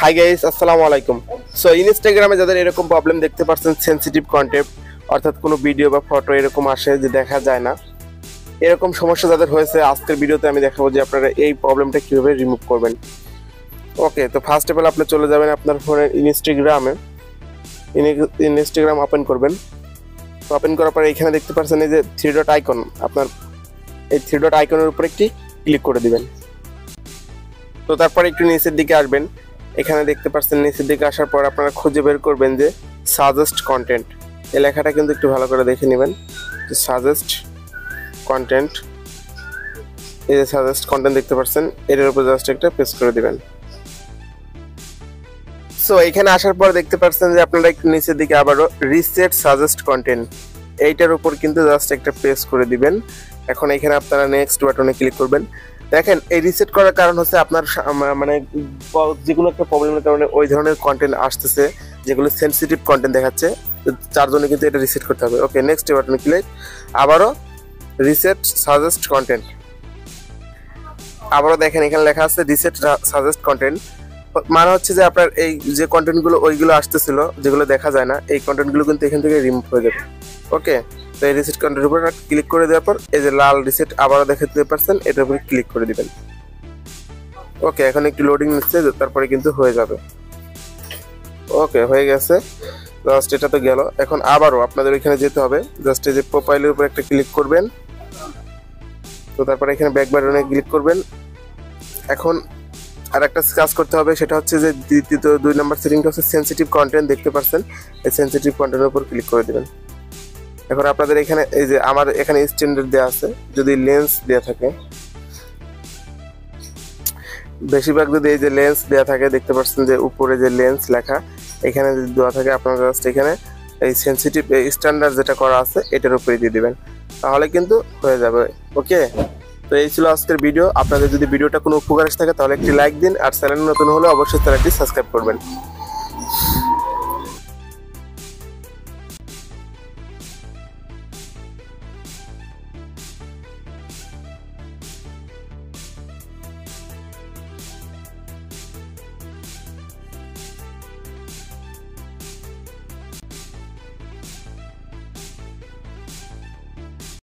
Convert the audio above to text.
Hi guys, আসসালামু আলাইকুম। So ইনস্টাগ্রামে যাদের এরকম প্রবলেম দেখতে পাচ্ছেন, সেনসিটিভ কন্টেন্ট অর্থাৎ কোনো ভিডিও বা ফটো এরকম আসে যে দেখা যায় না, এরকম সমস্যা যাদের হয়েছে, আজকের ভিডিওতে আমি দেখাবো যে আপনারা এই প্রবলেমটা কীভাবে রিমুভ করবেন। ওকে, তো ফার্স্ট অফ অল আপনি চলে যাবেন আপনার ফোনের ইনস্টাগ্রাম ওপেন করবেন। তো ওপেন করার পরে এখানে দেখতে পাচ্ছেন এই যে থ্রি ডট আইকন, আপনার এই থ্রি ডট আইকনের উপরে একটি ক্লিক করে দিবেন। তো তারপরে একটু নিচের দিকে আসবেন, এখানে দেখতে পাচ্ছেন নিচের দিকে আসার পর আপনারা খুঁজে বের করবেন যে সাজেস্ট কন্টেন্ট, এই লেখাটা কিন্তু একটু ভালো করে দেখে নেবেন যে সাজেস্ট কন্টেন্ট। এই যে সাজেস্ট কন্টেন্ট দেখতে পাচ্ছেন, এটার উপর জাস্ট একটা প্রেস করে দিবেন। সো এখানে আসার পর দেখতে পাচ্ছেন যে আপনারা একটু নিচের দিকে আবারও রিসেট সাজেস্ট কন্টেন্ট, এইটার উপর কিন্তু জাস্ট একটা প্রেস করে দিবেন। এখন এখানে আপনারা নেক্সট বাটনে ক্লিক করবেন। দেখেন, এই রিসেট করার কারণ হচ্ছে আপনার মানে যে কোনো একটা প্রবলেমের কারণে ওই ধরনের কন্টেন্ট আসতেছে যেগুলো সেনসিটিভ কন্টেন্ট দেখাচ্ছে, তার জন্য কিন্তু এটা রিসেট করতে হবে। ওকে, নেক্সট বাটনে ক্লিক, আবারও রিসেট সাজেস্ট কন্টেন্ট। আবারও দেখেন এখানে লেখা আছে রিসেট সাজেস্ট কন্টেন্ট, মানে হচ্ছে যে আপনার এই যে কন্টেন্টগুলো ওইগুলো আসতেছিল যেগুলো দেখা যায় না, এই কন্টেন্টগুলো কিন্তু এখান থেকে রিমুভ হয়ে যাবে। ওকে, তো এই রিসেট কন্টেন্টের উপর ক্লিক করে দেওয়ার পর এই যে লাল রিসেট আবারও দেখতে পাচ্ছেন, এটার উপরে ক্লিক করে দিবেন। ওকে, এখন একটু লোডিং নিচ্ছে, তারপরে কিন্তু হয়ে যাবে। ওকে, হয়ে গেছে, জাস্ট এটা তো গেল। এখন আবারও আপনাদের এখানে যেতে হবে, জাস্ট এই যে প্রোফাইলের উপর একটা ক্লিক করবেন। তো তারপরে এখানে ব্যাক বাটনে ক্লিক করবেন। এখন আর একটা কাজ করতে হবে, সেটা হচ্ছে যে দুই নম্বর সেটিংটা হচ্ছে সেনসিটিভ কন্টেন্ট, দেখতে পাচ্ছেন এই সেনসিটিভ কন্টেন্টের উপর ক্লিক করে দিবেন। এখন আপনাদের এখানে এই যে আমার এখানে স্ট্যান্ডার্ড দেওয়া আছে, যদি লেন্স দেওয়া থাকে, বেশিরভাগ যদি এই যে লেন্স দেওয়া থাকে, দেখতে পাচ্ছেন যে উপরে যে লেন্স লেখা এখানে যদি দেওয়া থাকে, আপনারা জাস্ট এখানে এই সেনসিটিভ স্ট্যান্ডার্ড যেটা করা আছে এটার উপরে দিয়ে দিবেন, তাহলে কিন্তু হয়ে যাবে। ওকে, তো এই ছিল আজকের ভিডিও। আপনাদের যদি ভিডিওটা কোনো উপকার এসে থাকে তাহলে একটি লাইক দিন, আর চ্যানেল নতুন হলে অবশ্যই চ্যানেলটি সাবস্ক্রাইব করবেন।